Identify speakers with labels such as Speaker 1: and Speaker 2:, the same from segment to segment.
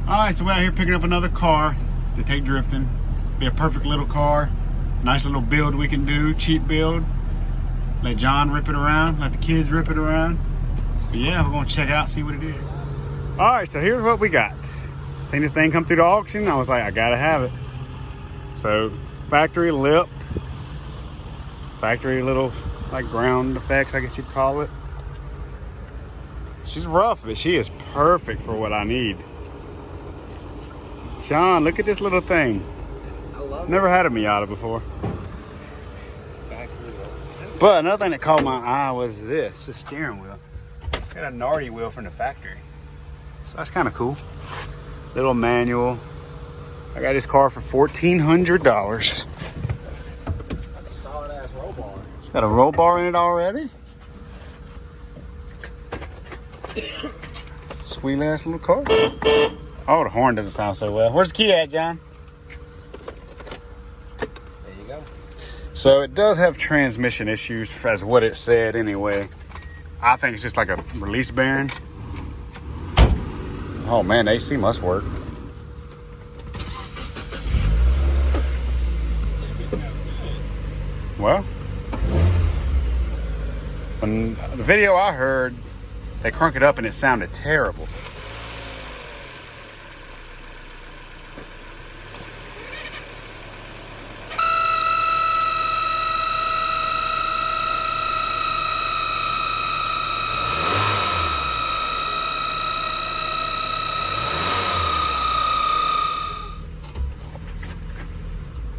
Speaker 1: All right, so we're out here picking up another car to take drifting. Be a perfect little car. Nice little build we can do, cheap build. Let John rip it around, let the kids rip it around. But yeah, we're gonna check out, see what it is. All right, so here's what we got. Seen this thing come through the auction, I was like, I gotta have it. So, factory lip. Factory little, like ground effects, I guess you'd call it. She's rough, but she is perfect for what I need. John, look at this little thing.
Speaker 2: I love
Speaker 1: Never had a Miata before. But another thing that caught my eye was this, the steering wheel. Got a Nardi wheel from the factory. So that's kind of cool. Little manual. I got this car for $1,400.
Speaker 2: That's a solid ass roll bar.
Speaker 1: It's got a roll bar in it already. Sweet ass little car. Oh, the horn doesn't sound so well. Where's the key at, John?
Speaker 2: There you go.
Speaker 1: So it does have transmission issues, as what it said anyway. I think it's just like a release bearing. Oh man, the AC must work. Well, when the video I heard, they crunk it up and it sounded terrible.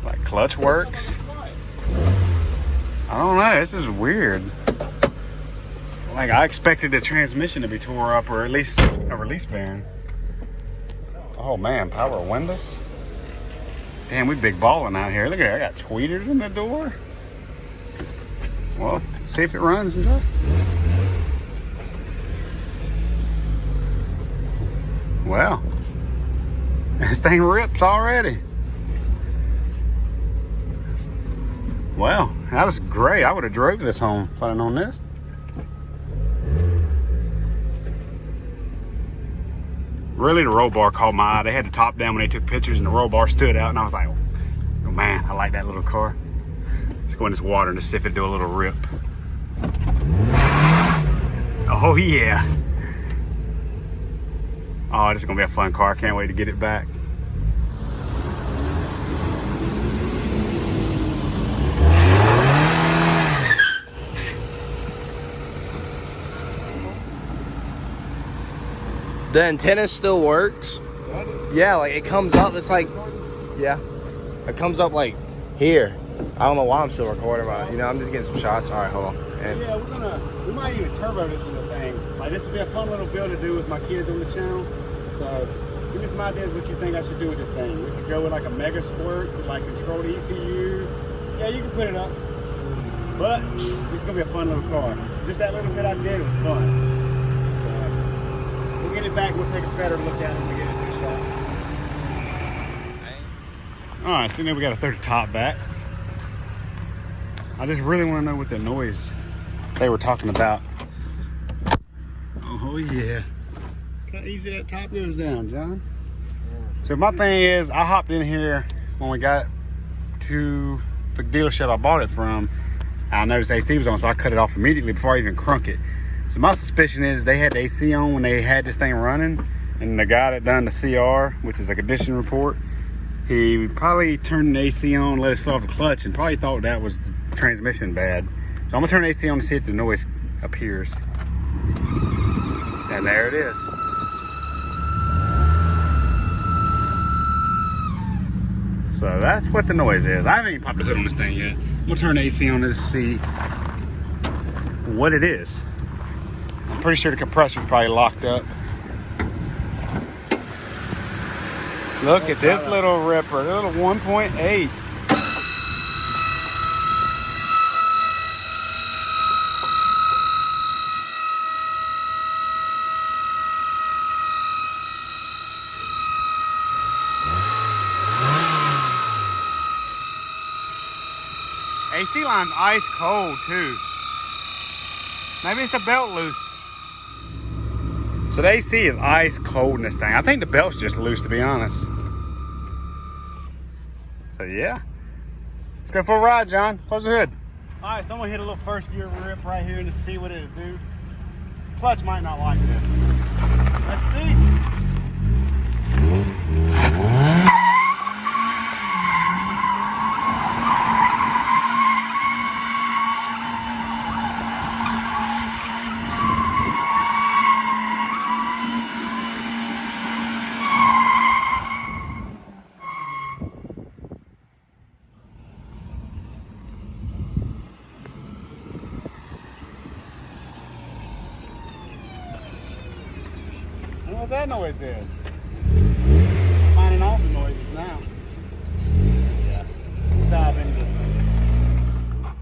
Speaker 1: Like clutch works. I don't know, this is weird. Like I expected the transmission to be tore up or at least a release bearing. Oh man, power windows. Damn, we big balling out here. Look at that, I got tweeters in the door. Well, see if it runs and stuff. Well, this thing rips already. Well, that was great. I would have drove this home if I'd have known this. Really, the roll bar caught my eye. They had the top down when they took pictures and the roll bar stood out and I was like, oh man, I like that little car. Let's go in this water and just see if it do a little rip. Oh yeah. Oh, this is gonna be a fun car. I can't wait to get it back.
Speaker 2: The antenna still works. Yeah, like it comes up. It's like, yeah, it comes up like here. I don't know why I'm still recording, but you know, I'm just getting some shots. All right, hold on. And
Speaker 1: yeah, we might even turbo this little thing. Like this would be a fun little build to do with my kids on the channel. So give me some ideas what you think I should do with this thing. We could go with like a mega squirt to like control the ECU. Yeah, you can put it up. But this is gonna be a fun little car. Just that little bit I did was fun. We'll get it back, we'll take a better look at it when we get it to the shop. Alright, so now we gotta throw the top back. I just really want to know what the noise they were talking about. Oh yeah. Look how easy that top goes down, John. So my thing is, I hopped in here when we got to the dealership I bought it from. I noticed AC was on, so I cut it off immediately before I even crunk it. So my suspicion is they had the AC on when they had this thing running, and the guy that done the CR, which is a condition report, he probably turned the AC on, let us fill off the clutch, and probably thought that was transmission bad. So I'm gonna turn the AC on to see if the noise appears. And there it is. So that's what the noise is. I haven't even popped the hood on this thing yet. I'm gonna turn the AC on to see what it is. I'm pretty sure the compressor's probably locked up. Look at this little ripper, little 1.8. AC line's ice cold too. Maybe it's a belt loose. So the AC is ice cold in this thing. I think the belt's just loose, to be honest. So yeah, let's go for a ride, John. Close the hood. All right, so I'm gonna hit a little first gear rip right here and to see what it'll do. Clutch might not like this. Let's see. I don't know what that noise is. Finding all the noises now. Yeah. Dive into this thing.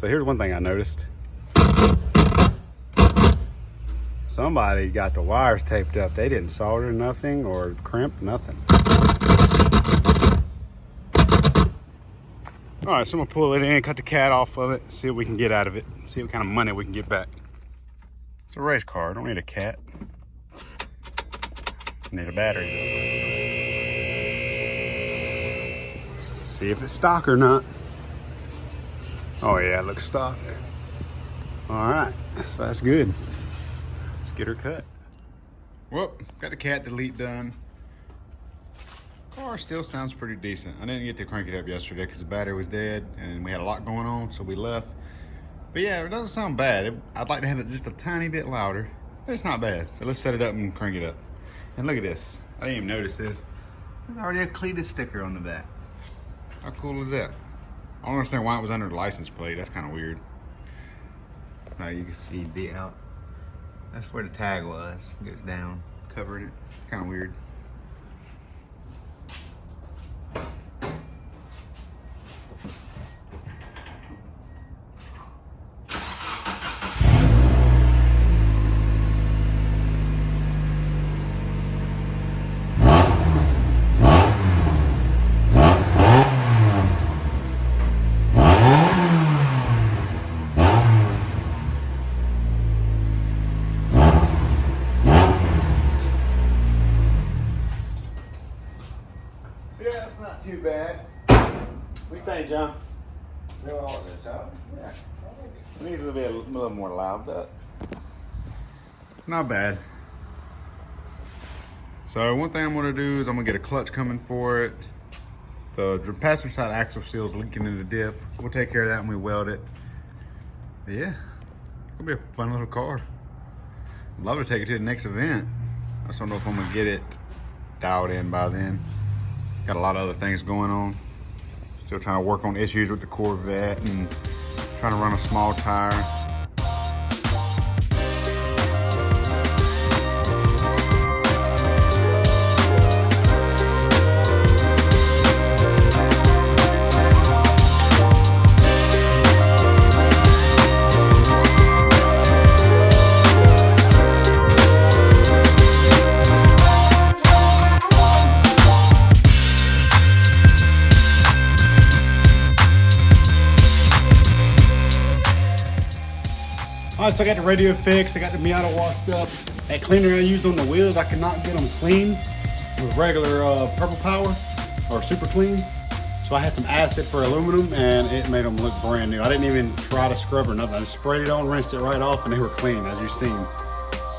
Speaker 1: So here's one thing I noticed. Somebody got the wires taped up. They didn't solder nothing or crimp nothing. All right, so I'm gonna pull it in, cut the cat off of it, see what we can get out of it, see what kind of money we can get back. It's a race car, I don't need a cat. Need a battery. See if it's stock or not. Oh yeah, it looks stock. All right, so that's good. Let's get her cut. Whoop, got the cat delete done. Car still sounds pretty decent. I didn't get to crank it up yesterday because the battery was dead and we had a lot going on, so we left. But yeah, it doesn't sound bad. I'd like to have it just a tiny bit louder. It's not bad. So let's set it up and crank it up. And look at this. I didn't even notice this. There's already a Cletus sticker on the back. How cool is that? I don't understand why it was under the license plate. That's kind of weird. Now you can see the out. That's where the tag was. It goes down, covering it. Kind of weird. Yeah, that's not too bad. What do you think, John? Fill all this out. Yeah. It needs to be a little more loud, but it's not bad. So one thing I'm gonna do is I'm gonna get a clutch coming for it. The passenger side axle seal is leaking in the diff. We'll take care of that when we weld it. But yeah, it'll be a fun little car. I'd love to take it to the next event. I just don't know if I'm gonna get it dialed in by then. Got a lot of other things going on. Still trying to work on issues with the Corvette and trying to run a small tire. All right, so I got the radio fixed. I got the miata washed up. That cleaner I used on the wheels, I could not get them clean with regular purple power or super clean. So I had some acid for aluminum and it made them look brand new. I didn't even try to scrub or nothing. I just sprayed it on, rinsed it right off, and they were clean, as you've seen.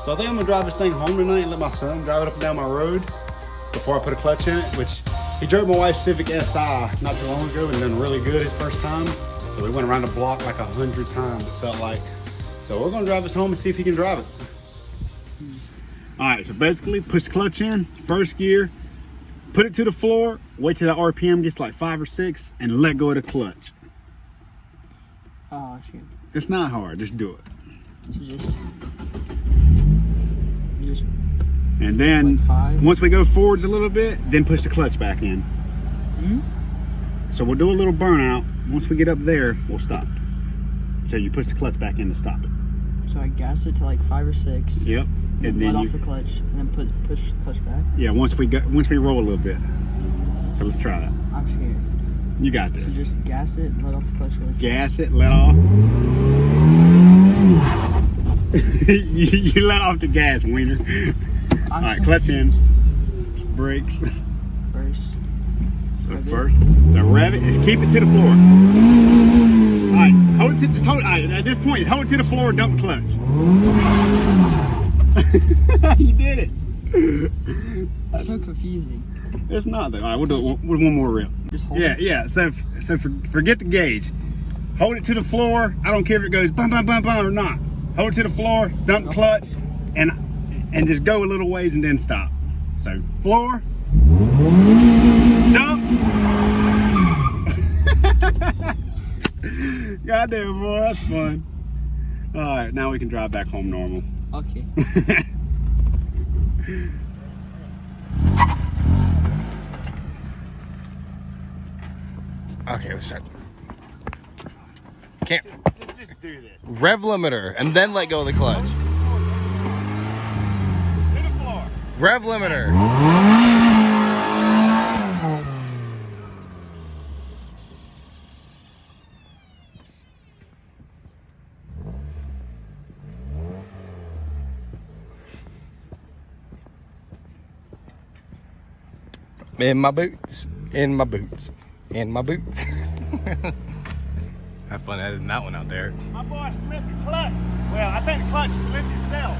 Speaker 1: So I think I'm gonna drive this thing home tonight and let my son drive it up and down my road before I put a clutch in it, which he drove my wife's Civic Si not too long ago and done really good his first time. So we went around the block like 100 times, it felt like. So we're gonna drive us home and see if he can drive it. All right, so basically push the clutch in, first gear, put it to the floor, wait till the RPM gets like 5 or 6, and let go of the clutch.
Speaker 3: Oh, I see.
Speaker 1: It's not hard, just do it.
Speaker 3: Just
Speaker 1: and then
Speaker 3: like 5.
Speaker 1: Once we go forwards a little bit, then push the clutch back in. So we'll do a little burnout. Once we get up there, we'll stop. So you push the clutch back in to stop it.
Speaker 3: So I gas it to like 5 or 6.
Speaker 1: Yep.
Speaker 3: And then let off the clutch, and then push the clutch back.
Speaker 1: Yeah, once we roll a little bit. So let's try that.
Speaker 3: I'm scared.
Speaker 1: You got this.
Speaker 3: So just gas it and let off the clutch really fast.
Speaker 1: Gas it, let off. you let off the gas, Wiener. All right, clutch in, brakes.
Speaker 3: First.
Speaker 1: So first, so rev it. Just keep it to the floor. All right, hold it. Just hold. All right, at this point, just hold it to the floor. Dump the clutch. You did it.
Speaker 3: It's so confusing.
Speaker 1: It's not though. All right, we'll do it with one more rip.
Speaker 3: Just hold
Speaker 1: Yeah,
Speaker 3: it.
Speaker 1: yeah. So forget the gauge. Hold it to the floor. I don't care if it goes bum bum bum bum or not. Hold it to the floor. Dump the clutch, and just go a little ways and then stop. So floor. Dump. Goddamn, boy, that's fun. All right, now we can drive back home normal.
Speaker 3: Okay.
Speaker 2: Okay, let's start. Can't.
Speaker 1: Let's just do this.
Speaker 2: Rev limiter, and then let go of the clutch.
Speaker 1: To the floor.
Speaker 2: Rev limiter. In my boots, in my boots, in my boots. Have fun editing that one out there.
Speaker 1: My boy slipped the clutch. Well, I think the clutch slipped itself.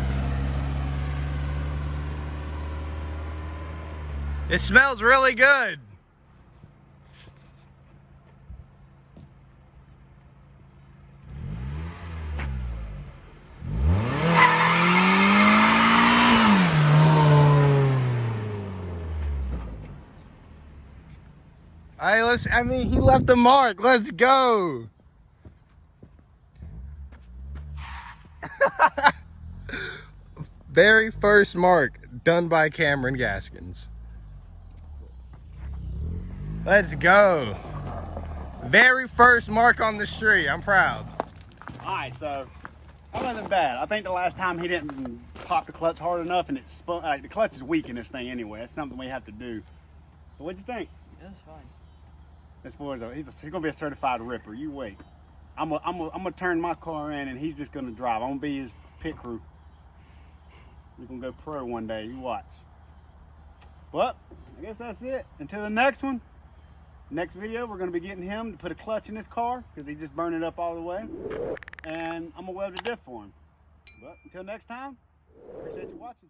Speaker 2: It smells really good. Hey, I mean, he left a mark. Let's go. Very first mark done by Cameron Gaskins. Let's go. Very first mark on the street. I'm proud.
Speaker 1: All right, so that wasn't bad. I think the last time he didn't pop the clutch hard enough, and it spun. The clutch is weak in this thing anyway. It's something we have to do. So what'd you think?
Speaker 3: That's fine.
Speaker 1: This boy's he's gonna be a certified ripper. You wait. I'm gonna turn my car in, and he's just gonna drive. I'm gonna be his pit crew. We're gonna go pro one day. You watch. Well, I guess that's it. Until the next one. Next video, we're gonna be getting him to put a clutch in his car because he just burned it up all the way. And I'm gonna weld the diff for him. But until next time, appreciate you watching.